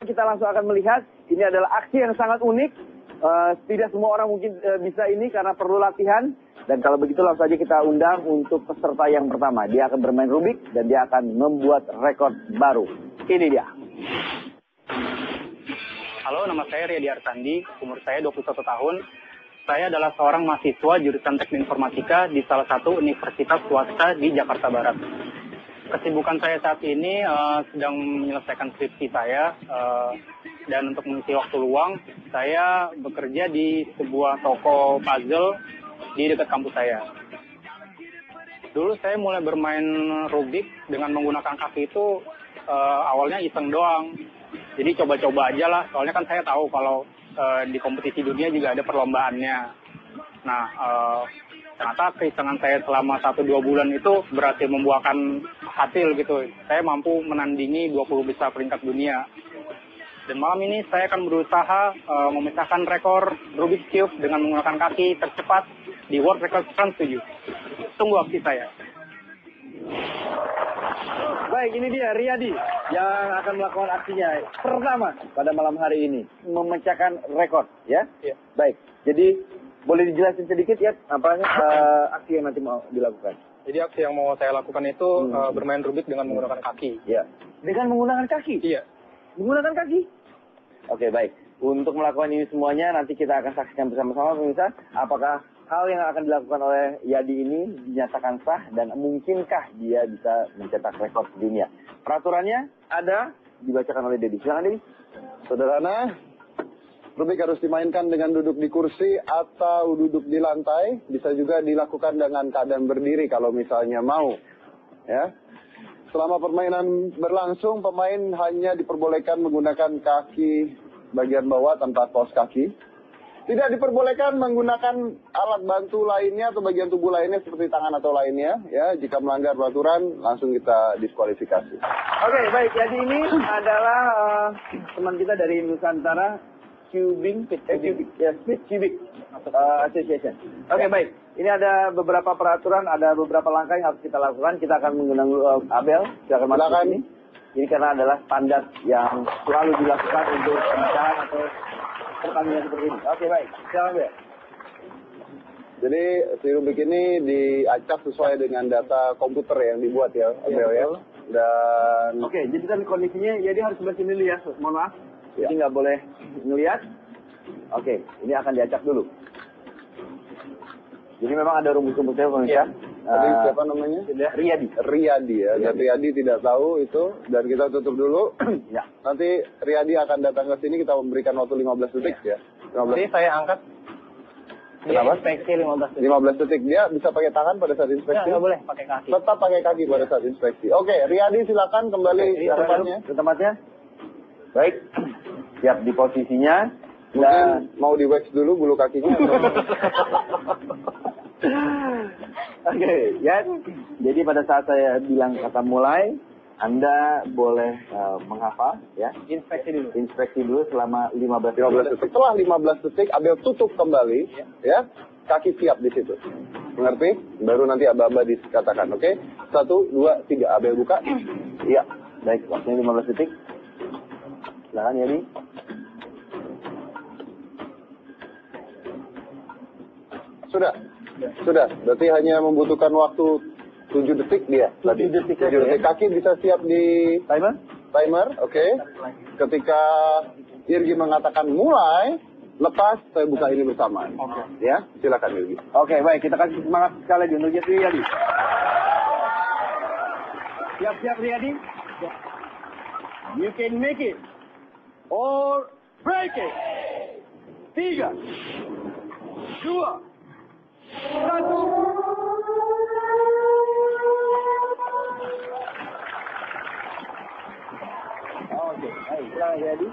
kita langsung akan melihat, ini adalah aksi yang sangat unik. Tidak semua orang mungkin bisa ini karena perlu latihan. Dan kalau begitu langsung saja kita undang untuk peserta yang pertama. Dia akan bermain Rubik dan dia akan membuat rekor baru. Ini dia. Halo, nama saya Riyadi Arsandi, umur saya 21 tahun. Saya adalah seorang mahasiswa jurusan Teknik Informatika di salah satu universitas swasta di Jakarta Barat. Kesibukan saya saat ini sedang menyelesaikan skripsi saya, dan untuk mengisi waktu luang, saya bekerja di sebuah toko puzzle di dekat kampus saya. Dulu saya mulai bermain Rubik dengan menggunakan kaki itu awalnya iseng doang. Jadi coba-coba aja lah, soalnya kan saya tahu kalau di kompetisi dunia juga ada perlombaannya. Nah, ternyata keisengan saya selama 1-2 bulan itu berhasil membuahkan hasil gitu. Saya mampu menandingi 20 besar peringkat dunia. Dan malam ini saya akan berusaha memecahkan rekor Rubik's Cube dengan menggunakan kaki tercepat di World Record Trans 7. Tunggu aksi saya. Baik, ini dia Riyadi yang akan melakukan aksinya pertama pada malam hari ini, memecahkan rekor, ya? Iya. Baik, jadi boleh dijelasin sedikit ya apa aksi yang nanti mau dilakukan? Jadi aksi yang mau saya lakukan itu bermain Rubik dengan menggunakan kaki. Ya, dengan menggunakan kaki? Iya. Menggunakan kaki? Oke, baik. Untuk melakukan ini semuanya nanti kita akan saksikan bersama-sama pemirsa apakah hal yang akan dilakukan oleh Yadi ini dinyatakan sah dan mungkinkah dia bisa mencetak rekor dunia. Peraturannya ada dibacakan oleh Dedi. Silakan Dedi. Sederhana, Rubik harus dimainkan dengan duduk di kursi atau duduk di lantai. Bisa juga dilakukan dengan keadaan berdiri kalau misalnya mau. Ya. Selama permainan berlangsung, pemain hanya diperbolehkan menggunakan kaki bagian bawah tanpa kaos kaki. Tidak diperbolehkan menggunakan alat bantu lainnya atau bagian tubuh lainnya seperti tangan atau lainnya. Ya, jika melanggar peraturan, langsung kita diskualifikasi. Oke, baik. Jadi ini adalah teman kita dari Nusantara Speed Cubic Association. Oke, baik. Ini ada beberapa peraturan, ada beberapa langkah yang harus kita lakukan. Kita akan menggunakan Abel. Silakan masuk ke sini. Ini karena adalah standar yang selalu dilakukan untuk pemecahan atau pertandingan seperti ini. Oke, baik. Silakan, Abel. Jadi si Rubik ini diacak sesuai dengan data komputer yang dibuat ya, Abel ya. Dan oke, jadi kan kondisinya ya dia harus sebelah sini dulu ya. Mohon maaf. Ya. Jadi nggak boleh ngelihat. Oke, ini akan diacak dulu. Jadi memang ada rumus-rumusnya pemirsa. Tadi siapa namanya? Riyadi. Riyadi ya. Dan Riyadi tidak tahu itu dan kita tutup dulu. Ya. Nanti Riyadi akan datang ke sini, kita memberikan waktu 15 detik ya. 15. Jadi saya angkat. Kenapa? Inspeksi 15 detik. 15 detik. Dia bisa pakai tangan pada saat inspeksi? Nggak boleh pakai kaki. Tetap pakai kaki pada saat inspeksi. Oke, Riyadi silakan kembali ke tempatnya. Ke tempatnya. Baik. Siap di posisinya. Mungkin mau di wax dulu bulu kakinya. Oke, ya. Jadi pada saat saya bilang kata mulai, Anda boleh menghafal ya. Inspeksi dulu selama 15 detik. Setelah 15 detik Abel tutup kembali ya. Kaki siap di situ. Mengerti? Baru nanti aba-aba dikatakan, oke? 1 2 3 Abel buka. Iya. Baik, waktunya 15 detik. Silakan ya, Di. Sudah. Berarti hanya membutuhkan waktu 7 detik dia. 7 detik. Kaki bisa siap di timer, oke. Ketika Irgi mengatakan mulai, lepas saya buka ini bersama. Oke. Ya, silakan Irgi. Oke, baik. Kita kasih semangat sekali lagi untuk Riyadi. Siap-siap Riyadi. You can make it or break it. 3 2 1. Oke, baik. Silakan Riyadi.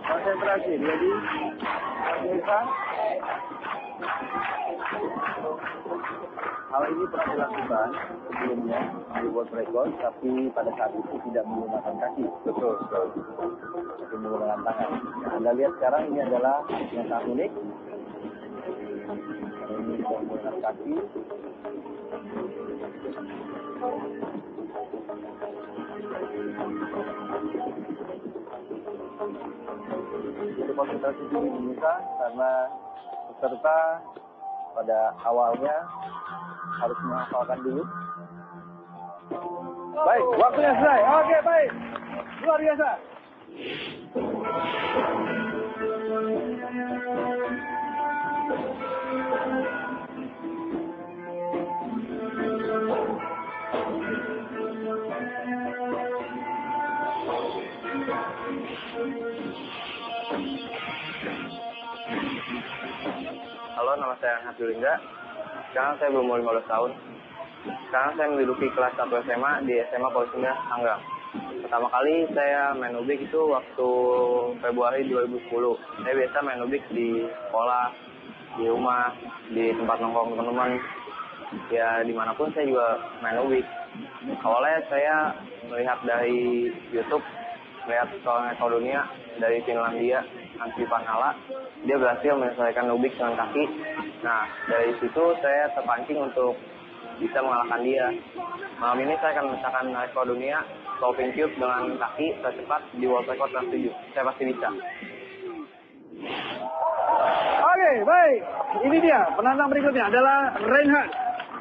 Konsentrasi, jadi pemirsa. hal ini pernah dilakukan sebelumnya di world record, tapi pada saat itu tidak menggunakan kaki. Betul sekali. Tapi menggunakan tangan. Anda lihat sekarang ini adalah yang sangat unik. Ini tidak menggunakan kaki. Itu konsentrasi tinggi Indonesia karena peserta pada awalnya harus menghafalkan dulu. Baik, waktunya selesai. Oke, baik. Luar biasa. Halo, nama saya Anhad Julinda. Sekarang saya berumur 15 tahun. Sekarang saya menduduki kelas 1 SMA di SMA Polisi Tanggang. Pertama kali saya main ubik itu waktu Februari 2010. Saya biasa main ubik di sekolah, di rumah, di tempat nongkrong teman-teman. Ya dimanapun saya juga main ubik. Awalnya saya melihat dari YouTube, melihat seorang rekor dunia dari Finlandia, Anssi Vanhala. Dia berhasil menyelesaikan ubik dengan kaki. Nah, dari situ saya terpancing untuk bisa mengalahkan dia. Malam ini saya akan memecahkan rekor dunia solving cube dengan kaki tercepat di world record kelas 7. Saya pasti bisa. Oke, baik. Ini dia, penantang berikutnya adalah Reinhard.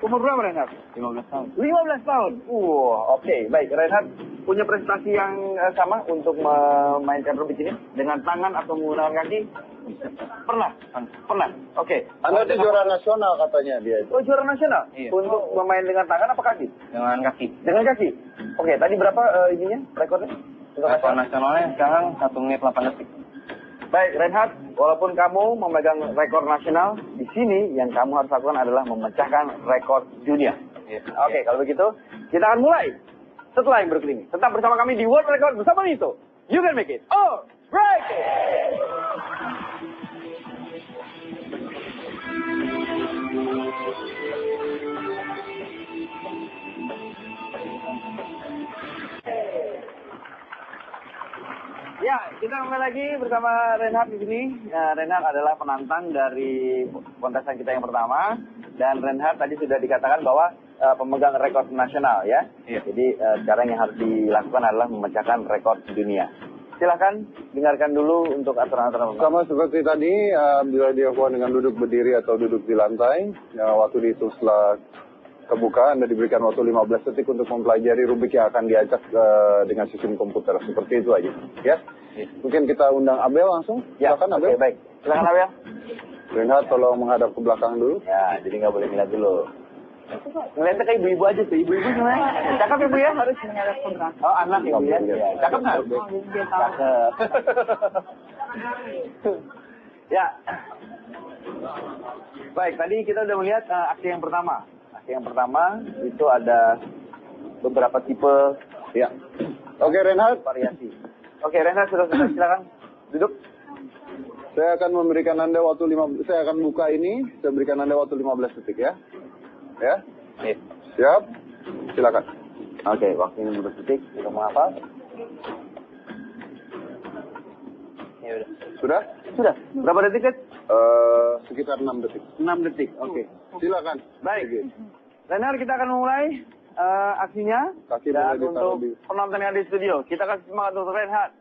Umur berapa Reinhard? 15 tahun. 15 tahun. Oke, baik. Reinhard punya prestasi yang sama untuk memainkan rubik ini dengan tangan atau menggunakan kaki? Pernah. Oke. Anda itu juara nasional katanya dia itu. Oh, juara nasional? Iya. Untuk bermain dengan tangan apa kaki? Dengan kaki. Dengan kaki. Oke, tadi berapa ininya rekornya? Untuk Rekor nasionalnya sekarang 1 menit 8 detik. Baik, Reinhard, walaupun kamu memegang rekor nasional, di sini yang kamu harus lakukan adalah memecahkan rekor dunia. Iya. Oke, kalau begitu, kita akan mulai setelah yang berikut ini. Tetap bersama kami di World Record bersama Nito. You can make it. Oh, break it! Ya, kita kembali lagi bersama Reinhard di sini. Reinhard adalah penantang dari kontestan kita yang pertama. Dan Reinhard tadi sudah dikatakan bahwa pemegang rekor nasional ya. Iya. Jadi sekarang yang harus dilakukan adalah memecahkan rekor dunia. Silahkan dengarkan dulu untuk aturan-aturan. Sama seperti tadi, bila dilakukan dengan duduk berdiri atau duduk di lantai, waktu dihitung setelah kebuka, Anda diberikan waktu 15 detik untuk mempelajari rubik yang akan diacak dengan sistem komputer. Seperti itu aja. Ya? Mungkin kita undang Abel langsung. Ya, Silakan Abel. oke, baik. Silakan Abel. Reinhard tolong menghadap ke belakang dulu. Ya, jadi nggak boleh ngeliat dulu. Ngeliatnya kayak ibu-ibu aja tuh. Ibu-ibu sebenarnya. Cakep ya, Bu ya? Harus menghadap ke belakang. Oh, anak ibu ya? Ya. Cakep nggak? Cakep. Ya. Baik, tadi kita udah melihat aksi yang pertama. Aksi yang pertama itu ada beberapa tipe Ya. Oke, Reinhard. variasi. Oke, Reinhard sudah silakan duduk. Saya akan memberikan Anda waktu saya akan buka ini, saya berikan Anda waktu 15 detik ya. Ya? Iya. Siap? Silakan. Oke, waktu 15 detik untuk menghafal. Ya udah. Sudah? Sudah. Berapa detik, Ted? Sekitar 6 detik. 6 detik. Oke. Silakan. Baik. Reinhard, kita akan mulai aksinya. Kaki Dan boleh ditaruh untuk di- penonton yang ada di studio, kita kasih semangat untuk Reinhard.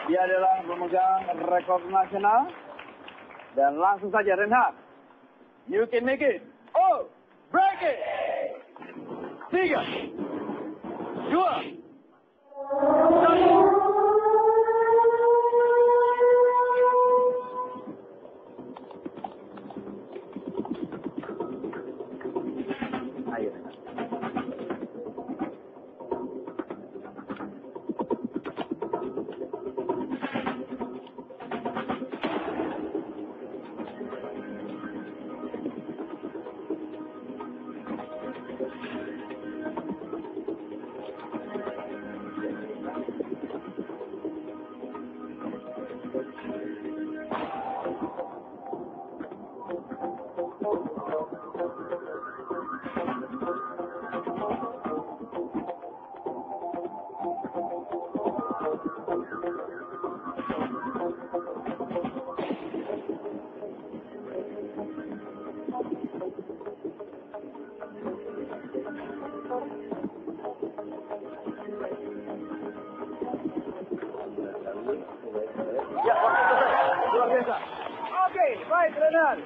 Dia adalah pemegang rekor nasional. Dan langsung saja Reinhard. You can make it. Oh, break it. 3, 2, 1. Ayo. Ya, waktu selesai. Luar biasa. Oke, baik, Renan.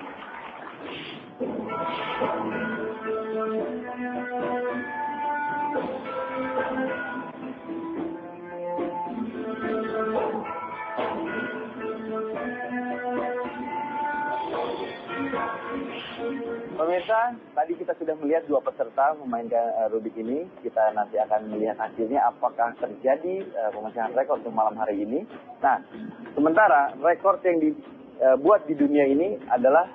Pemirsa, tadi kita sudah melihat dua peserta memainkan Rubik ini. Kita nanti akan melihat hasilnya apakah terjadi pemecahan rekor untuk malam hari ini. Nah, sementara rekor yang dibuat di dunia ini adalah,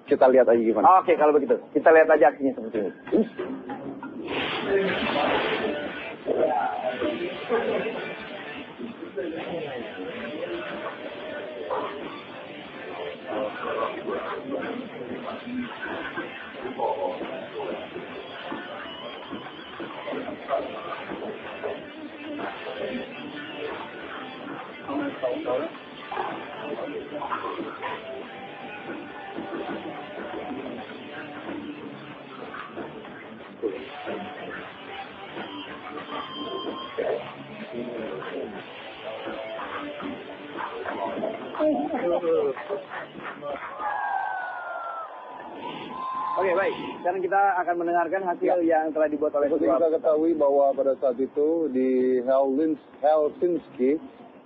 Kita lihat aja gimana. Oke, kalau begitu kita lihat aja aksinya seperti ini. Oke, baik. Sekarang kita akan mendengarkan hasil yang telah dibuat oleh Seperti kita ketahui bahwa pada saat itu di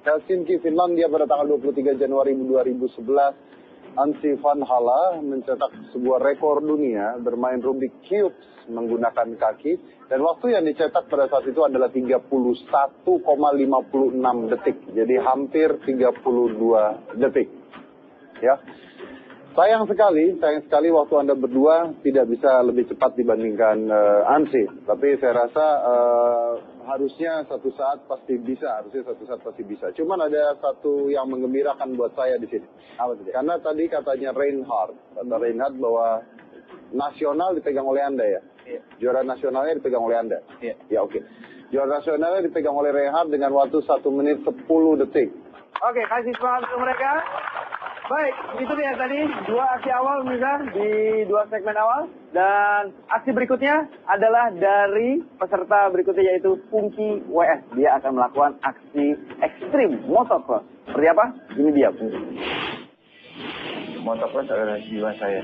Helsinki, Finlandia pada tanggal 23 Januari 2011, Anssi Vanhala mencetak sebuah rekor dunia bermain Rubik Cube menggunakan kaki, dan waktu yang dicetak pada saat itu adalah 31,56 detik. Jadi hampir 32 detik. Ya. Sayang sekali waktu Anda berdua tidak bisa lebih cepat dibandingkan Anssi. Tapi saya rasa harusnya suatu saat pasti bisa. Cuman ada satu yang menggembirakan buat saya di sini. Karena tadi katanya Reinhard bahwa nasional dipegang oleh Anda ya. Iya. Juara nasionalnya dipegang oleh Anda. Iya. Ya, oke. Juara nasionalnya dipegang oleh Reinhard dengan waktu 1 menit 10 detik. Oke, kasih semangat untuk mereka. Baik, itu dia tadi dua aksi awal misal di dua segmen awal. Dan aksi berikutnya adalah dari peserta berikutnya yaitu Pungki WS. Dia akan melakukan aksi ekstrim motocross. Seperti apa? Ini dia Pungki. Motocross adalah jiwa saya.